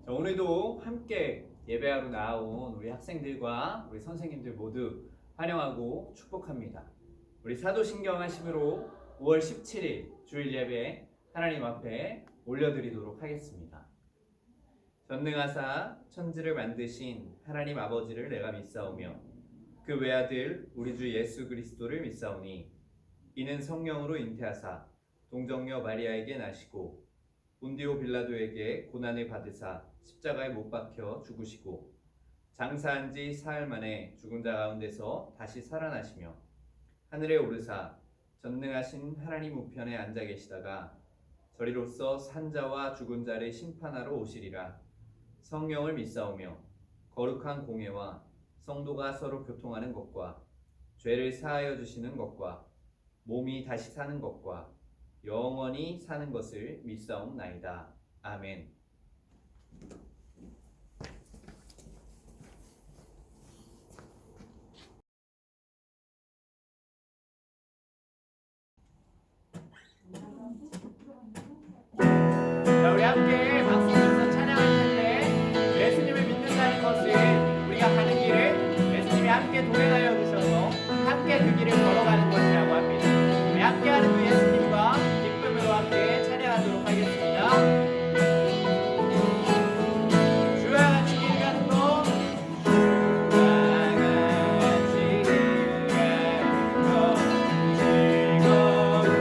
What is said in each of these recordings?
오늘도 함께 예배하러 나온 우리 학생들과 우리 선생님들 모두 환영하고 축복합니다. 우리 사도신경 하심으로 5월 17일 주일 예배 하나님 앞에 올려드리도록 하겠습니다. 전능하사 천지를 만드신 하나님 아버지를 내가 믿사오며 그 외아들 우리 주 예수 그리스도를 믿사오니 이는 성령으로 잉태하사 동정녀 마리아에게 나시고 본디오 빌라도에게 고난을 받으사 십자가에 못 박혀 죽으시고 장사한 지 사흘 만에 죽은 자 가운데서 다시 살아나시며 하늘에 오르사 전능하신 하나님 우편에 앉아 계시다가 저리로서 산 자와 죽은 자를 심판하러 오시리라. 성령을 믿사오며 거룩한 공회와 성도가 서로 교통하는 것과 죄를 사하여 주시는 것과 몸이 다시 사는 것과 영원히 사는 것을 믿사옵나이다. 아멘. 자, 우리 함께 박수치면서 찬양할 텐데 예수님을 믿는다는 것을 우리가 가는 길을 예수님이 함께 동행하여 주셔서 함께 그 길을 걸어가는 것이라고 합니다. 우리 함께하는 그 예수님과 기쁨으로 함께 찬양하도록 하겠습니다. 주와 같이 길 가는 것, 주와 같이 길 가는 것 즐거움이라니까.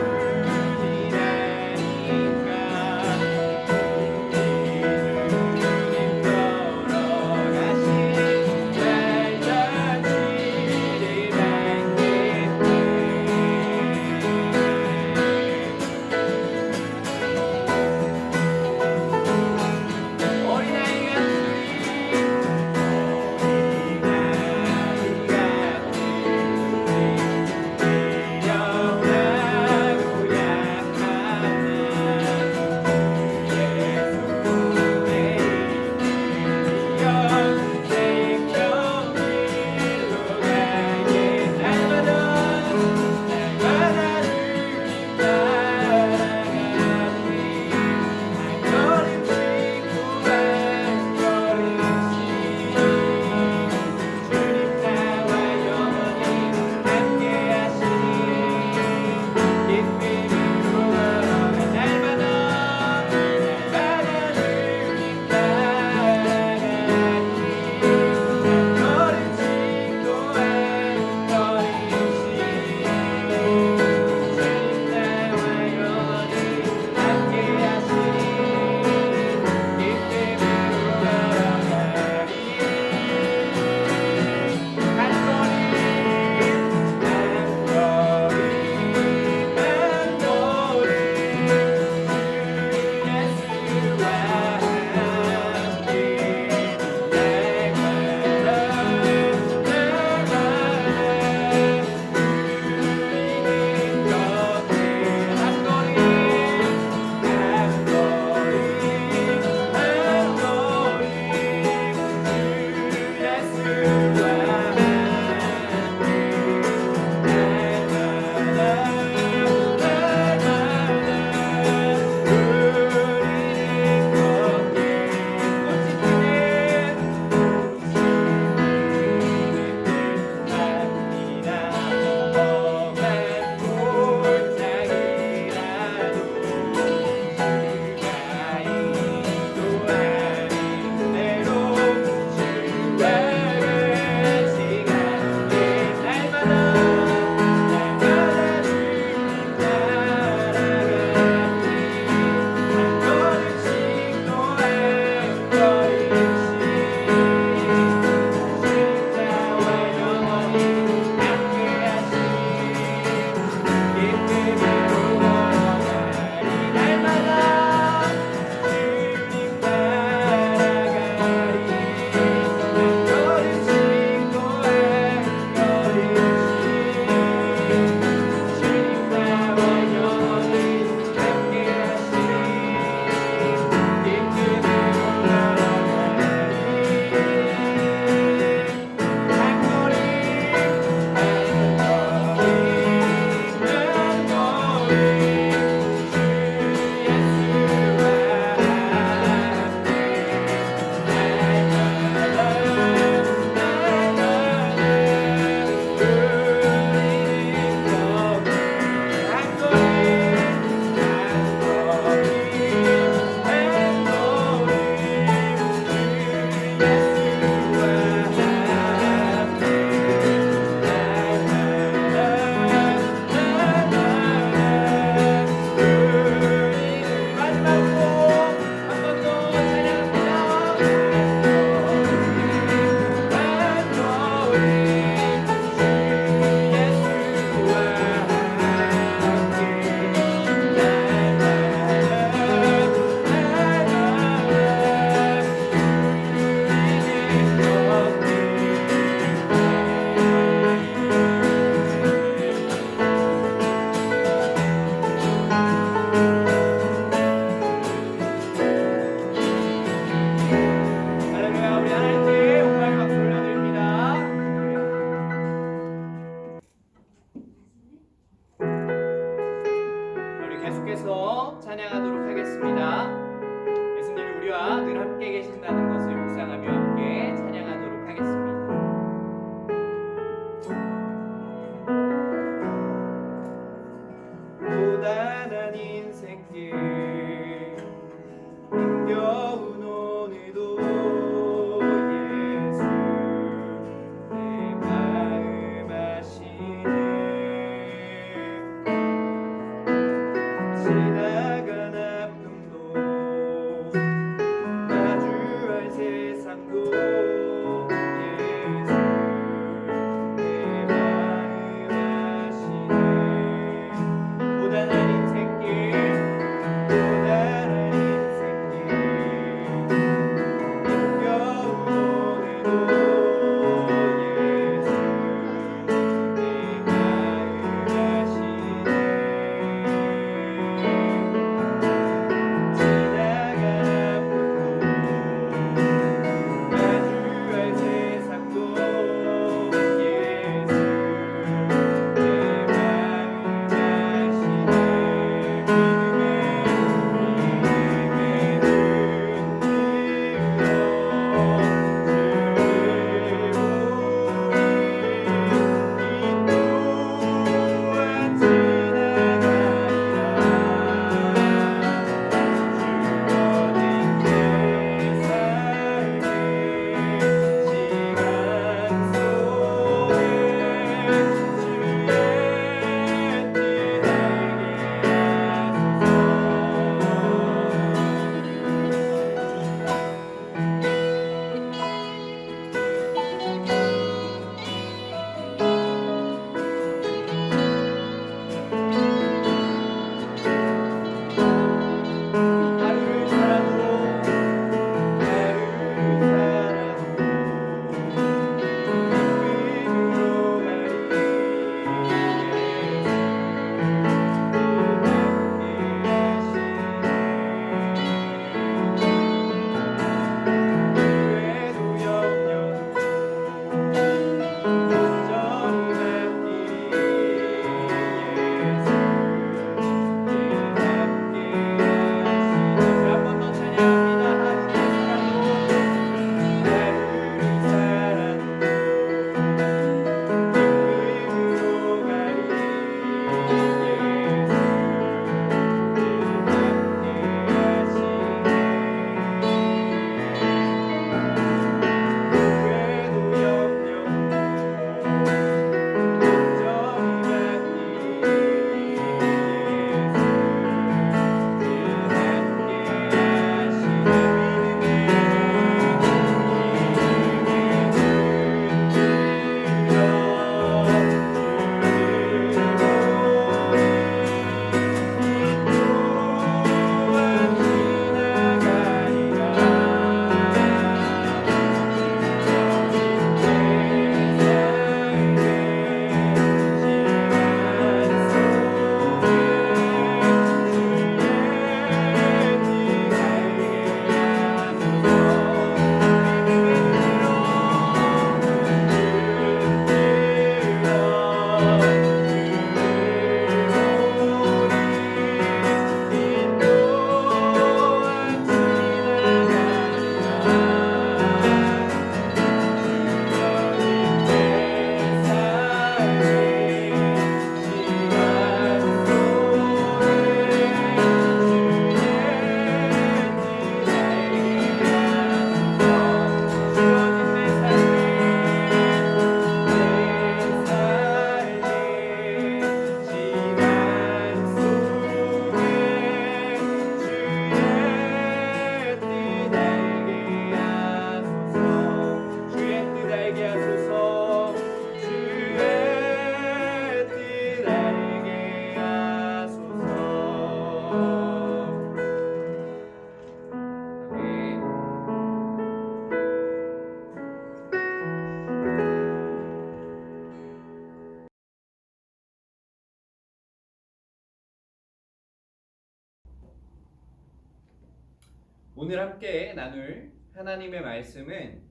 오늘 함께 나눌 하나님의 말씀은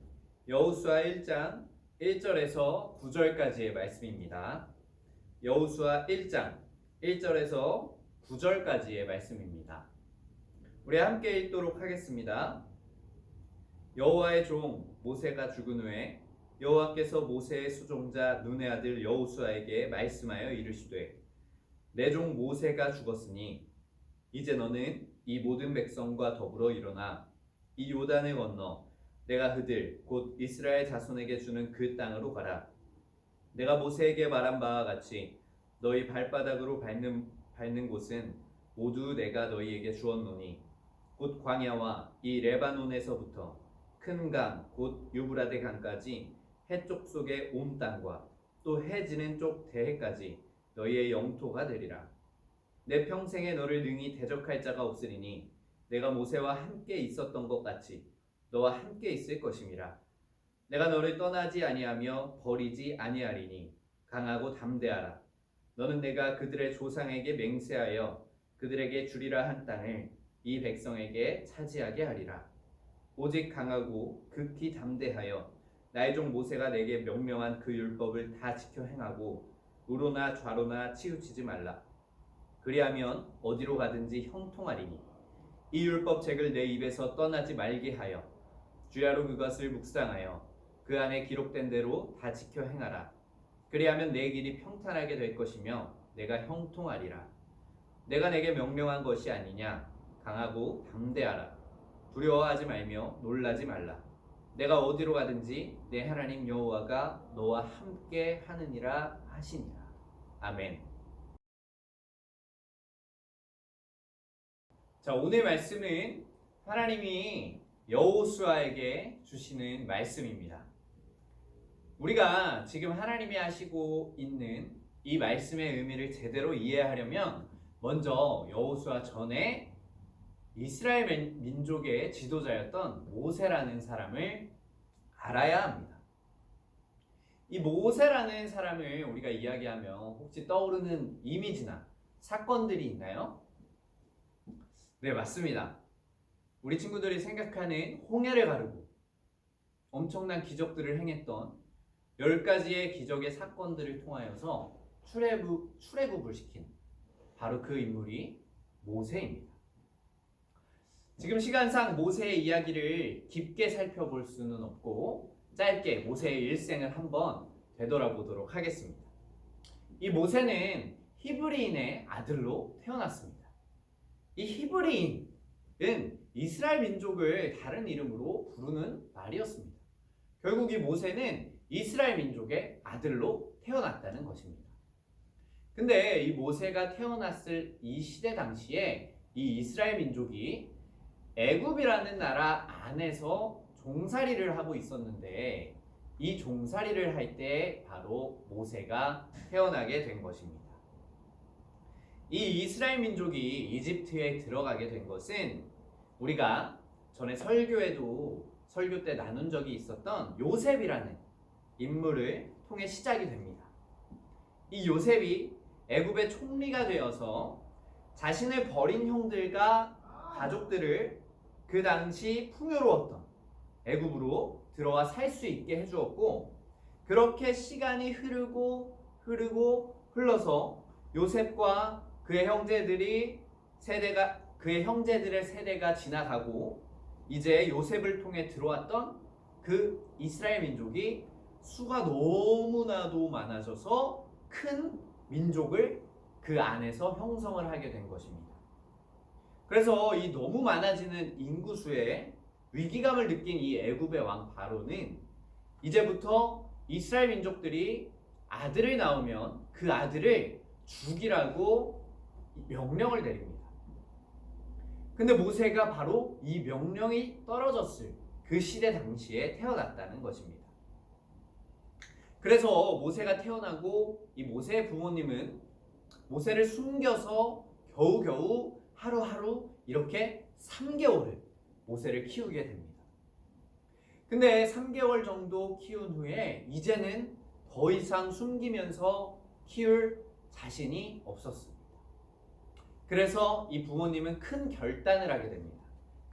여호수아 1장 1절에서 9절까지의 말씀입니다. 여호수아 1장 1절에서 9절까지의 말씀입니다. 우리 함께 읽도록 하겠습니다. 여호와의 종 모세가 죽은 후에 여호와께서 모세의 수종자 눈의 아들 여호수아에게 말씀하여 이르시되 내 종 모세가 죽었으니 이제 너는 이 모든 백성과 더불어 일어나 이 요단을 건너 내가 그들 곧 이스라엘 자손에게 주는 그 땅으로 가라. 내가 모세에게 말한 바와 같이 너희 발바닥으로 밟는 곳은 모두 내가 너희에게 주었노니 곧 광야와 이 레바논에서부터 큰 강 곧 유브라데 강까지 해쪽 속의 온 땅과 또 해 지는 쪽 대해까지 너희의 영토가 되리라. 내 평생에 너를 능히 대적할 자가 없으리니 내가 모세와 함께 있었던 것 같이 너와 함께 있을 것임이라. 내가 너를 떠나지 아니하며 버리지 아니하리니 강하고 담대하라. 너는 내가 그들의 조상에게 맹세하여 그들에게 주리라 한 땅을 이 백성에게 차지하게 하리라. 오직 강하고 극히 담대하여 나의 종 모세가 내게 명령한 그 율법을 다 지켜 행하고 우로나 좌로나 치우치지 말라. 그리하면 어디로 가든지 형통하리니 이 율법책을 내 입에서 떠나지 말게 하여 주야로 그것을 묵상하여 그 안에 기록된 대로 다 지켜 행하라. 그리하면 내 길이 평탄하게 될 것이며 내가 형통하리라. 내가 내게 명령한 것이 아니냐. 강하고 담대하라. 두려워하지 말며 놀라지 말라. 내가 어디로 가든지 내 하나님 여호와가 너와 함께 하느니라 하시니라. 아멘. 자, 오늘 말씀은 하나님이 여호수아에게 주시는 말씀입니다. 우리가 지금 하나님이 하시고 있는 이 말씀의 의미를 제대로 이해하려면 먼저 여호수아 전에 이스라엘 민족의 지도자였던 모세라는 사람을 알아야 합니다. 이 모세라는 사람을 우리가 이야기하면 혹시 떠오르는 이미지나 사건들이 있나요? 네, 맞습니다. 우리 친구들이 생각하는 홍해를 가르고 엄청난 기적들을 행했던 10가지의 기적의 사건들을 통하여서 출애굽을 시킨 바로 그 인물이 모세입니다. 지금 시간상 모세의 이야기를 깊게 살펴볼 수는 없고 짧게 모세의 일생을 한번 되돌아보도록 하겠습니다. 이 모세는 히브리인의 아들로 태어났습니다. 이 히브리인은 이스라엘 민족을 다른 이름으로 부르는 말이었습니다. 결국 이 모세는 이스라엘 민족의 아들로 태어났다는 것입니다. 근데 이 모세가 태어났을 이 시대 당시에 이 이스라엘 민족이 애굽이라는 나라 안에서 종살이를 하고 있었는데 이 종살이를 할 때 바로 모세가 태어나게 된 것입니다. 이 이스라엘 민족이 이집트에 들어가게 된 것은 우리가 전에 설교 때 나눈 적이 있었던 요셉이라는 인물을 통해 시작이 됩니다. 이 요셉이 애굽의 총리가 되어서 자신을 버린 형들과 가족들을 그 당시 풍요로웠던 애굽으로 들어와 살 수 있게 해주었고, 그렇게 시간이 흘러서 요셉과 그의 형제들의 세대가 지나가고 이제 요셉을 통해 들어왔던 그 이스라엘 민족이 수가 너무나도 많아져서 큰 민족을 그 안에서 형성을 하게 된 것입니다. 그래서 이 너무 많아지는 인구수에 위기감을 느낀 이 애굽의 왕 바로는 이제부터 이스라엘 민족들이 아들을 낳으면 그 아들을 죽이라고 명령을 내립니다. 근데 모세가 바로 이 명령이 떨어졌을 그 시대 당시에 태어났다는 것입니다. 그래서 모세가 태어나고 이 모세의 부모님은 모세를 숨겨서 겨우겨우 하루하루 이렇게 3개월을 모세를 키우게 됩니다. 근데 3개월 정도 키운 후에 이제는 더 이상 숨기면서 키울 자신이 없었습니다. 그래서 이 부모님은 큰 결단을 하게 됩니다.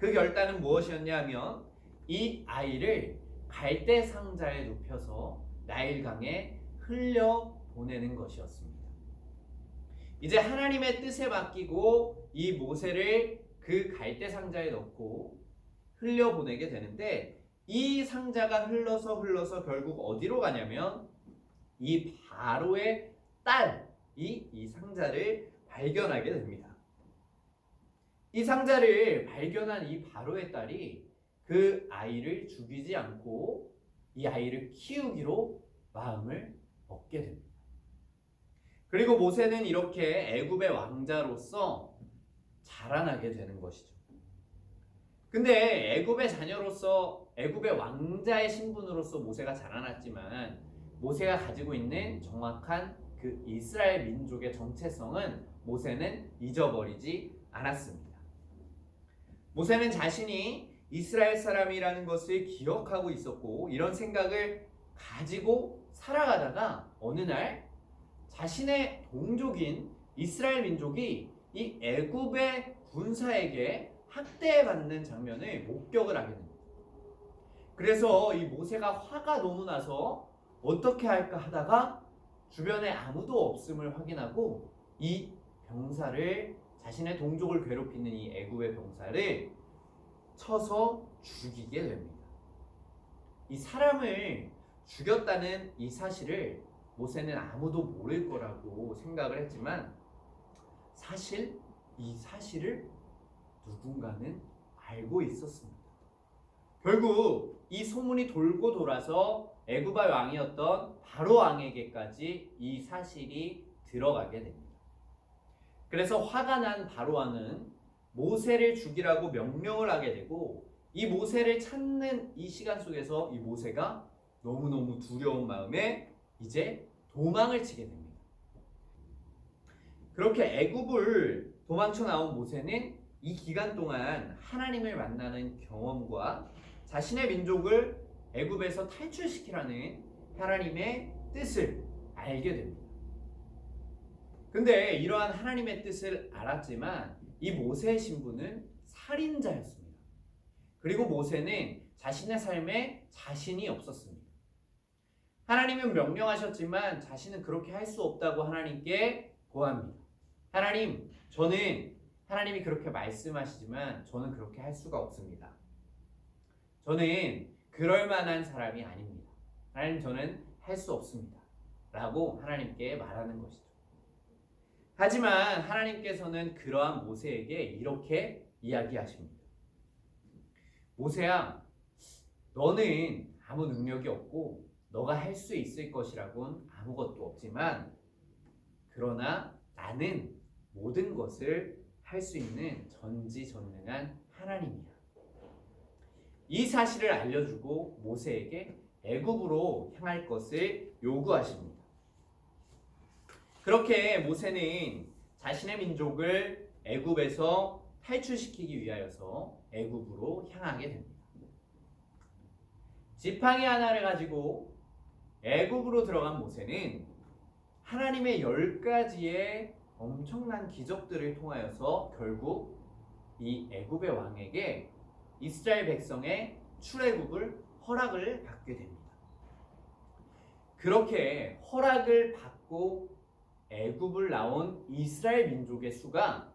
그 결단은 무엇이었냐면 이 아이를 갈대 상자에 눕혀서 나일강에 흘려 보내는 것이었습니다. 이제 하나님의 뜻에 맡기고 이 모세를 그 갈대 상자에 넣고 흘려 보내게 되는데, 이 상자가 흘러서 결국 어디로 가냐면 이 바로의 딸이 이 상자를 발견하게 됩니다. 이 상자를 발견한 이 바로의 딸이 그 아이를 죽이지 않고 이 아이를 키우기로 마음을 먹게 됩니다. 그리고 모세는 이렇게 애굽의 왕자로서 자라나게 되는 것이죠. 근데 애굽의 자녀로서, 애굽의 왕자의 신분으로서 모세가 자라났지만 모세가 가지고 있는 정확한 그 이스라엘 민족의 정체성은 모세는 잊어버리지 않았습니다. 모세는 자신이 이스라엘 사람이라는 것을 기억하고 있었고, 이런 생각을 가지고 살아가다가 어느 날 자신의 동족인 이스라엘 민족이 이 애굽의 군사에게 학대받는 장면을 목격을 하게 됩니다. 그래서 이 모세가 화가 너무 나서 어떻게 할까 하다가 주변에 아무도 없음을 확인하고 이 병사를, 자신의 동족을 괴롭히는 이 애굽의 병사를 쳐서 죽이게 됩니다. 이 사람을 죽였다는 이 사실을 모세는 아무도 모를 거라고 생각을 했지만 사실 이 사실을 누군가는 알고 있었습니다. 결국 이 소문이 돌고 돌아서 애굽의 왕이었던 바로 왕에게까지 이 사실이 들어가게 됩니다. 그래서 화가 난 바로 왕은 모세를 죽이라고 명령을 하게 되고, 이 모세를 찾는 이 시간 속에서 이 모세가 너무너무 두려운 마음에 이제 도망을 치게 됩니다. 그렇게 애굽을 도망쳐 나온 모세는 이 기간 동안 하나님을 만나는 경험과 자신의 민족을 애굽에서 탈출시키라는 하나님의 뜻을 알게 됩니다. 근데 이러한 하나님의 뜻을 알았지만 이 모세의 신분은 살인자였습니다. 그리고 모세는 자신의 삶에 자신이 없었습니다. 하나님은 명령하셨지만 자신은 그렇게 할 수 없다고 하나님께 고합니다. 하나님, 하나님이 그렇게 말씀하시지만 저는 그렇게 할 수가 없습니다. 저는 그럴 만한 사람이 아닙니다. 하나님, 저는 할 수 없습니다. 라고 하나님께 말하는 것이죠. 하지만 하나님께서는 그러한 모세에게 이렇게 이야기하십니다. 모세야, 너는 아무 능력이 없고 너가 할 수 있을 것이라고는 아무것도 없지만, 그러나 나는 모든 것을 할 수 있는 전지전능한 하나님이야. 이 사실을 알려주고 모세에게 애굽으로 향할 것을 요구하십니다. 그렇게 모세는 자신의 민족을 애굽에서 탈출시키기 위하여서 애굽으로 향하게 됩니다. 지팡이 하나를 가지고 애굽으로 들어간 모세는 하나님의 10가지의 엄청난 기적들을 통하여서 결국 이 애굽의 왕에게 이스라엘 백성의 출애굽을 허락을 받게 됩니다. 그렇게 허락을 받고 애굽을 나온 이스라엘 민족의 수가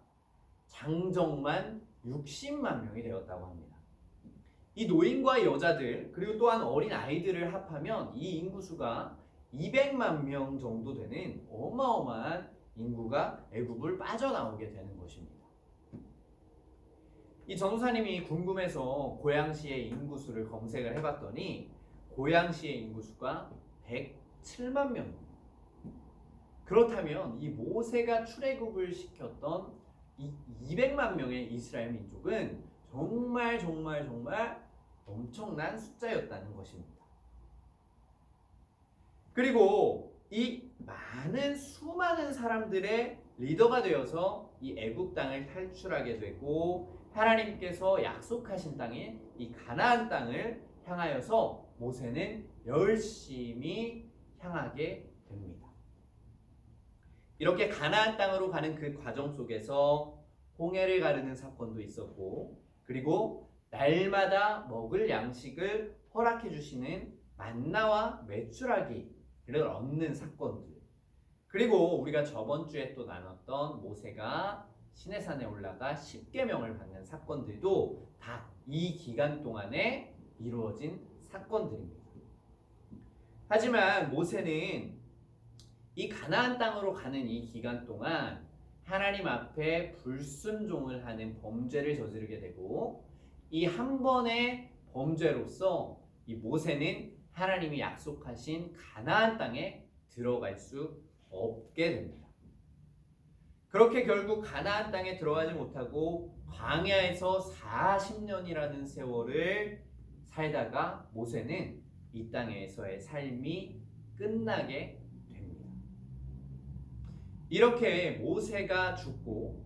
장정만 60만 명이 되었다고 합니다. 이 노인과 여자들 그리고 또한 어린 아이들을 합하면 이 인구수가 200만 명 정도 되는 어마어마한 인구가 애굽을 빠져나오게 되는 것입니다. 이 전도사님이 궁금해서 고양시의 인구수를 검색을 해봤더니 고양시의 인구수가 107만 명입니다. 그렇다면 이 모세가 출애굽을 시켰던 이 200만 명의 이스라엘 민족은 정말 엄청난 숫자였다는 것입니다. 그리고 이 수많은 사람들의 리더가 되어서 이 애굽 땅을 탈출하게 되고 하나님께서 약속하신 땅인 이 가나안 땅을 향하여서 모세는 열심히 향하게 됩니다. 이렇게 가나안 땅으로 가는 그 과정 속에서 홍해를 가르는 사건도 있었고, 그리고 날마다 먹을 양식을 허락해 주시는 만나와 메추라기를 얻는 사건들, 그리고 우리가 저번 주에 또 나눴던 모세가 시내산에 올라가 10계명을 받는 사건들도 다 이 기간 동안에 이루어진 사건들입니다. 하지만 모세는 이 가나안 땅으로 가는 이 기간 동안 하나님 앞에 불순종을 하는 범죄를 저지르게 되고, 이 한 번의 범죄로서 이 모세는 하나님이 약속하신 가나안 땅에 들어갈 수 없게 됩니다. 그렇게 결국 가나안 땅에 들어가지 못하고 광야에서 40년이라는 세월을 살다가 모세는 이 땅에서의 삶이 끝나게 됩니다. 이렇게 모세가 죽고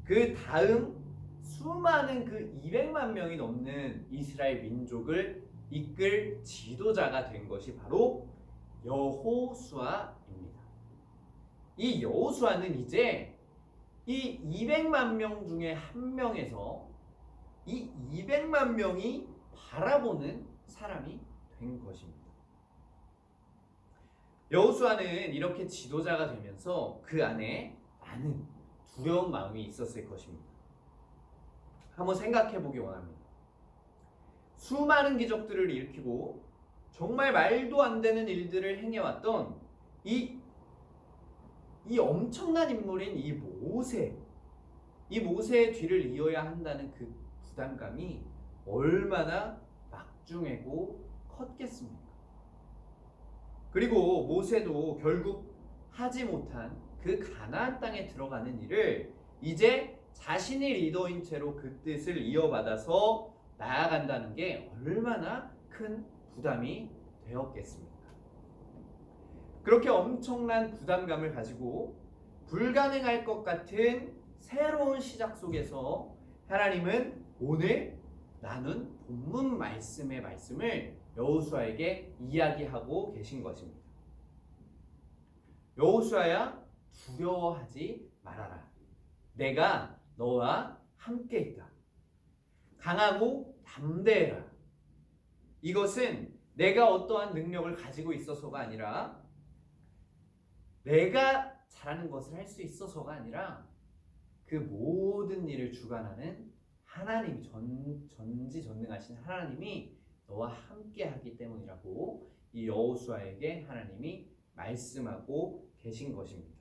그 다음 수많은 그 200만 명이 넘는 이스라엘 민족을 이끌 지도자가 된 것이 바로 여호수아입니다. 이 여호수아는 이제 이 200만 명 중에 한 명에서 이 200만 명이 바라보는 사람이 된 것입니다. 여호수아는 이렇게 지도자가 되면서 그 안에 많은 두려운 마음이 있었을 것입니다. 한번 생각해 보기 원합니다. 수많은 기적들을 일으키고 정말 말도 안 되는 일들을 행해왔던 이 엄청난 인물인 이 모세의 뒤를 이어야 한다는 그 부담감이 얼마나 막중하고 컸겠습니까? 그리고 모세도 결국 하지 못한 그 가나안 땅에 들어가는 일을 이제 자신이 리더인 채로 그 뜻을 이어받아서 나아간다는 게 얼마나 큰 부담이 되었겠습니까? 그렇게 엄청난 부담감을 가지고 불가능할 것 같은 새로운 시작 속에서 하나님은 오늘 나눈 본문 말씀의 말씀을 여호수아에게 이야기하고 계신 것입니다. 여호수아야, 두려워하지 말아라. 내가 너와 함께 있다. 강하고 담대해라. 이것은 내가 어떠한 능력을 가지고 있어서가 아니라, 내가 잘하는 것을 할 수 있어서가 아니라, 그 모든 일을 주관하는 하나님, 전지전능하신 하나님이 너와 함께 하기 때문이라고 이 여호수아에게 하나님이 말씀하고 계신 것입니다.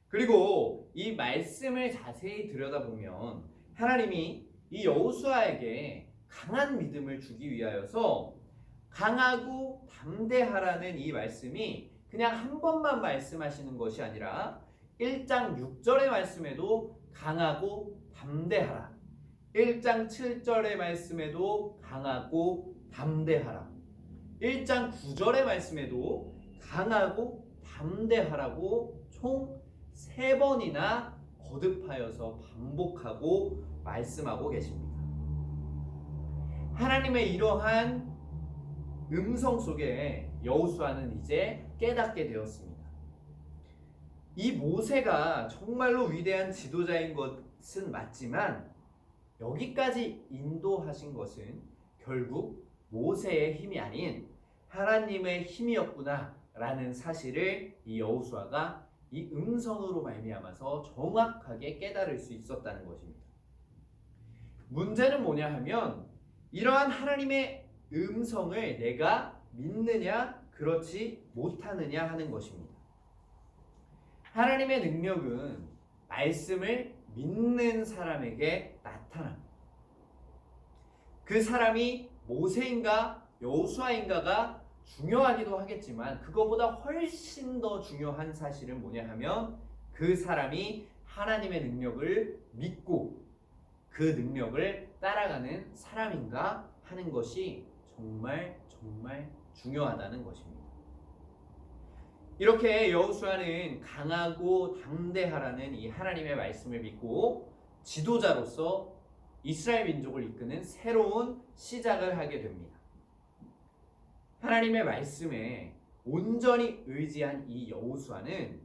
그리고 이 말씀을 자세히 들여다보면 하나님이 이 여호수아에게 강한 믿음을 주기 위하여서 강하고 담대하라는 이 말씀이 그냥 한 번만 말씀하시는 것이 아니라 1장 6절의 말씀에도 강하고 담대하라, 1장 7절의 말씀에도 강하고 담대하라, 1장 9절의 말씀에도 강하고 담대하라고 총 3번이나 거듭하여서 반복하고 말씀하고 계십니다. 하나님의 이러한 음성 속에 여호수아는 이제 깨닫게 되었습니다. 이 모세가 정말로 위대한 지도자인 것은 맞지만 여기까지 인도하신 것은 결국 모세의 힘이 아닌 하나님의 힘이었구나라는 사실을 이 여호수아가 이 음성으로 말미암아서 정확하게 깨달을 수 있었다는 것입니다. 문제는 뭐냐 하면 이러한 하나님의 음성을 내가 믿느냐 그렇지 못하느냐 하는 것입니다. 하나님의 능력은 말씀을 믿는 사람에게 나타납니다. 그 사람이 모세인가 여호수아인가가 중요하기도 하겠지만 그거보다 훨씬 더 중요한 사실은 뭐냐 하면 그 사람이 하나님의 능력을 믿고 그 능력을 따라가는 사람인가 하는 것이 정말 중요하다는 것입니다. 이렇게 여호수아는 강하고 담대하라는 이 하나님의 말씀을 믿고 지도자로서 이스라엘 민족을 이끄는 새로운 시작을 하게 됩니다. 하나님의 말씀에 온전히 의지한 이 여호수아는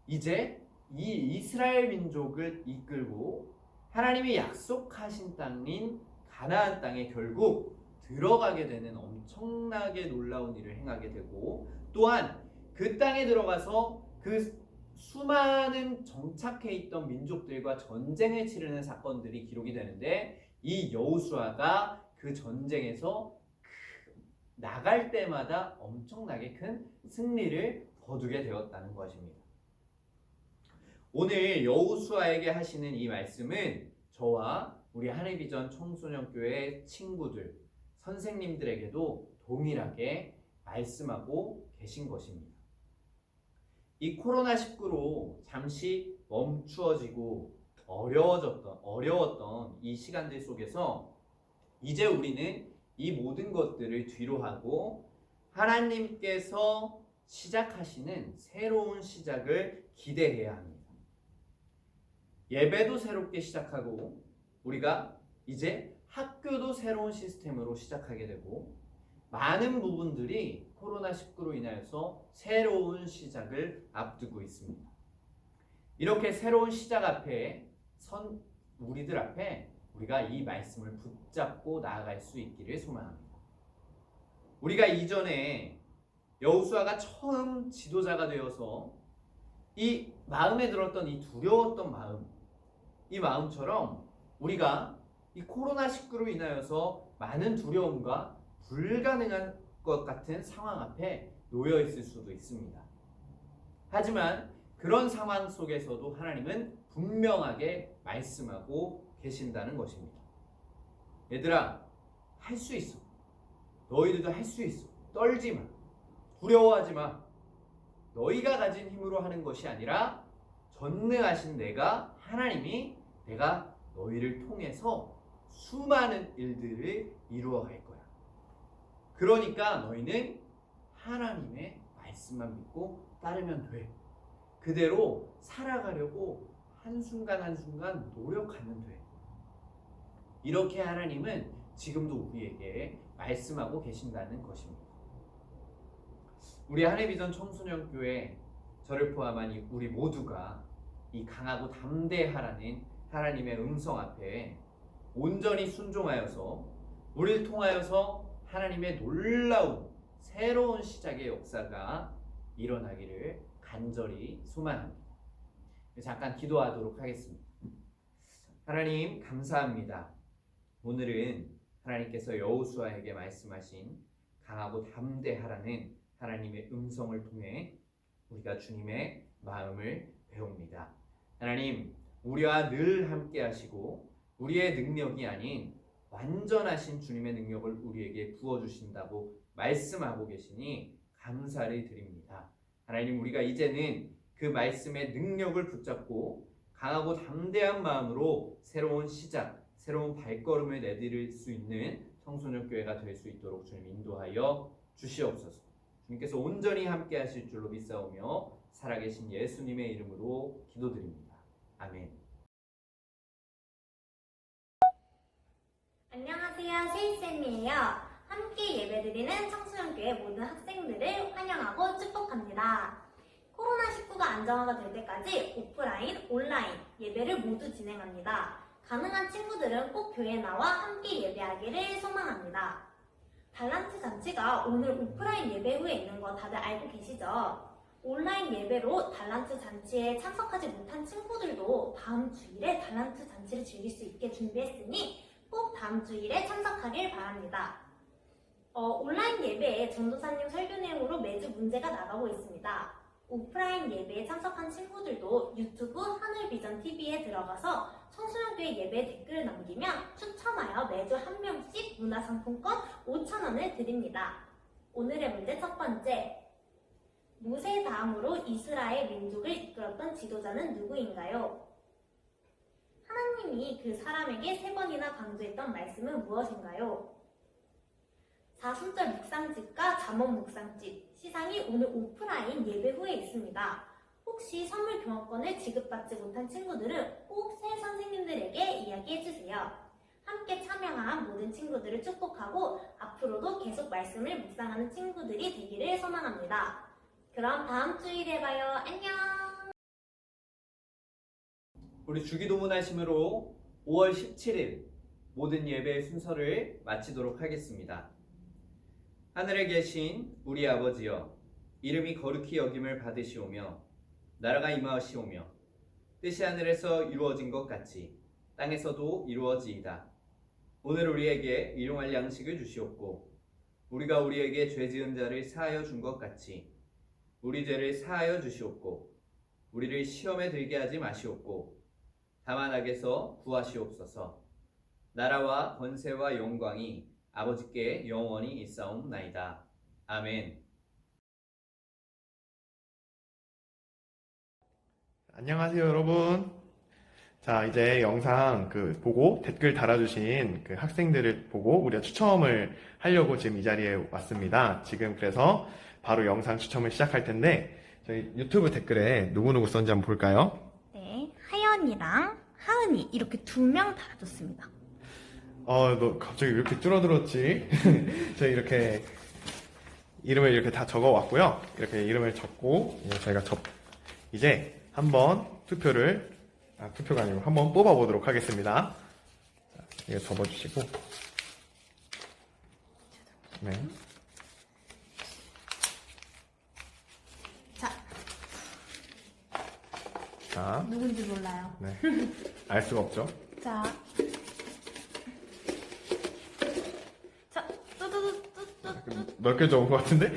이제 이 이스라엘 민족을 이끌고 하나님이 약속하신 땅인 가나안 땅에 결국 들어가게 되는 엄청나게 놀라운 일을 행하게 되고, 또한 그 땅에 들어가서 그 수많은 정착해 있던 민족들과 전쟁을 치르는 사건들이 기록이 되는데, 이 여호수아가 그 전쟁에서 나갈 때마다 엄청나게 큰 승리를 거두게 되었다는 것입니다. 오늘 여호수아에게 하시는 이 말씀은 저와 우리 하늘비전 청소년교회 친구들, 선생님들에게도 동일하게 말씀하고 계신 것입니다. 이 코로나19로 잠시 멈추어지고 어려웠던 이 시간들 속에서 이제 우리는 이 모든 것들을 뒤로 하고 하나님께서 시작하시는 새로운 시작을 기대해야 합니다. 예배도 새롭게 시작하고, 우리가 이제 학교도 새로운 시스템으로 시작하게 되고, 많은 부분들이 코로나19로 인하여서 새로운 시작을 앞두고 있습니다. 이렇게 새로운 시작 앞에 우리들 앞에 우리가 이 말씀을 붙잡고 나아갈 수 있기를 소망합니다. 우리가 이전에 여호수아가 처음 지도자가 되어서 이 마음에 들었던 이 두려웠던 마음, 이 마음처럼 우리가 이 코로나19로 인하여서 많은 두려움과 불가능한 것 같은 상황 앞에 놓여 있을 수도 있습니다. 하지만 그런 상황 속에서도 하나님은 분명하게 말씀하고 계신다는 것입니다. 얘들아, 할 수 있어. 너희들도 할 수 있어. 떨지 마. 두려워하지 마. 너희가 가진 힘으로 하는 것이 아니라 전능하신 하나님이 내가 너희를 통해서 수많은 일들을 이루어갈 거야. 그러니까 너희는 하나님의 말씀만 믿고 따르면 돼. 그대로 살아가려고 한순간 한순간 노력하면 돼. 이렇게 하나님은 지금도 우리에게 말씀하고 계신다는 것입니다. 우리 하늘비전 청소년교회, 저를 포함한 우리 모두가 이 강하고 담대하라는 하나님의 음성 앞에 온전히 순종하여서 우리를 통하여서 하나님의 놀라운 새로운 시작의 역사가 일어나기를 간절히 소망합니다. 잠깐 기도하도록 하겠습니다. 하나님, 감사합니다. 오늘은 하나님께서 여호수아에게 말씀하신 강하고 담대하라는 하나님의 음성을 통해 우리가 주님의 마음을 배웁니다. 하나님, 우리와 늘 함께 하시고 우리의 능력이 아닌 완전하신 주님의 능력을 우리에게 부어주신다고 말씀하고 계시니 감사를 드립니다. 하나님, 우리가 이제는 그 말씀의 능력을 붙잡고 강하고 담대한 마음으로 새로운 시작, 새로운 발걸음을 내디딜 수 있는 청소년 교회가 될 수 있도록 주님 인도하여 주시옵소서. 주님께서 온전히 함께 하실 줄로 믿사오며 살아계신 예수님의 이름으로 기도드립니다. 아멘. 안녕하세요, 세이쌤이에요. 함께 예배드리는 청소년교회 모든 학생들을 환영하고 축복합니다. 코로나19가 안정화가 될 때까지 오프라인, 온라인 예배를 모두 진행합니다. 가능한 친구들은 꼭 교회에 나와 함께 예배하기를 소망합니다. 달란트 잔치가 오늘 오프라인 예배 후에 있는 거 다들 알고 계시죠? 온라인 예배로 달란트 잔치에 참석하지 못한 친구들도 다음 주일에 달란트 잔치를 즐길 수 있게 준비했으니 꼭 다음 주일에 참석하길 바랍니다. 온라인 예배에 전도사님 설교 내용으로 매주 문제가 나가고 있습니다. 오프라인 예배에 참석한 친구들도 유튜브 하늘비전TV에 들어가서 청소년교회 예배 댓글을 남기면 추첨하여 매주 한 명씩 문화상품권 5,000원을 드립니다. 오늘의 문제 첫 번째. 모세 다음으로 이스라엘 민족을 이끌었던 지도자는 누구인가요? 하나님이 그 사람에게 3번이나 강조했던 말씀은 무엇인가요? 자순절 묵상집과 잠언 묵상집 시상이 오늘 오프라인 예배 후에 있습니다. 혹시 선물 교환권을 지급받지 못한 친구들은 꼭 새 선생님들에게 이야기해주세요. 함께 참여한 모든 친구들을 축복하고 앞으로도 계속 말씀을 묵상하는 친구들이 되기를 소망합니다. 그럼 다음 주일에 봐요. 안녕! 우리 주기도문 하심으로 5월 17일 모든 예배 순서를 마치도록 하겠습니다. 하늘에 계신 우리 아버지여, 이름이 거룩히 여김을 받으시오며 나라가 임하시오며 뜻이 하늘에서 이루어진 것 같이 땅에서도 이루어지이다. 오늘 우리에게 일용할 양식을 주시옵고 우리가 우리에게 죄 지은 자를 사하여 준 것 같이 우리 죄를 사하여 주시옵고 우리를 시험에 들게 하지 마시옵고 다만 악에서 구하시옵소서. 나라와 권세와 영광이 아버지께 영원히 있사옵나이다. 아멘. 안녕하세요, 여러분. 자, 이제 영상 보고 댓글 달아주신 그 학생들을 보고 우리가 추첨을 하려고 지금 이 자리에 왔습니다. 지금 그래서 바로 영상 추첨을 시작할 텐데, 저희 유튜브 댓글에 누구누구 썼는지 한번 볼까요? 네, 하연이랑 하은이 이렇게 2명 달아줬습니다. 너 갑자기 왜 이렇게 줄어들었지? 저희 이렇게 이름을 이렇게 다 적어 왔고요. 이렇게 이름을 적고, 저희가 이제 한번 투표가 아니고 한번 뽑아 보도록 하겠습니다. 자, 이거 접어주시고. 네. 자, 누군지 몰라요. 네. 알 수가 없죠. 자, 넓게 적은 것 같은데?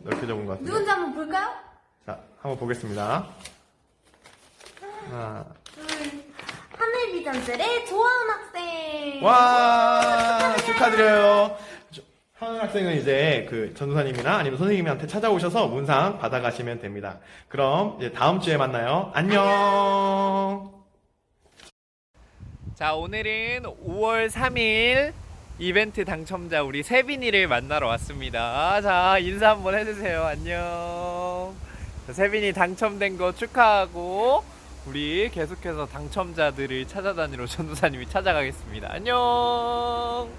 넓게 적은 것 같은데? 누군지 한번 볼까요? 자, 한번 보겠습니다. 하나. 하늘비전셀의 조하은 학생. 와, 축하드려요. 하은 학생은 이제 전도사님이나 아니면 선생님한테 찾아오셔서 문상 받아가시면 됩니다. 그럼 이제 다음 주에 만나요. 안녕. 자, 오늘은 5월 3일 이벤트 당첨자 우리 세빈이를 만나러 왔습니다. 자, 인사 한번 해주세요. 안녕. 자, 세빈이 당첨된 거 축하하고 우리 계속해서 당첨자들을 찾아다니러 전도사님이 찾아가겠습니다. 안녕.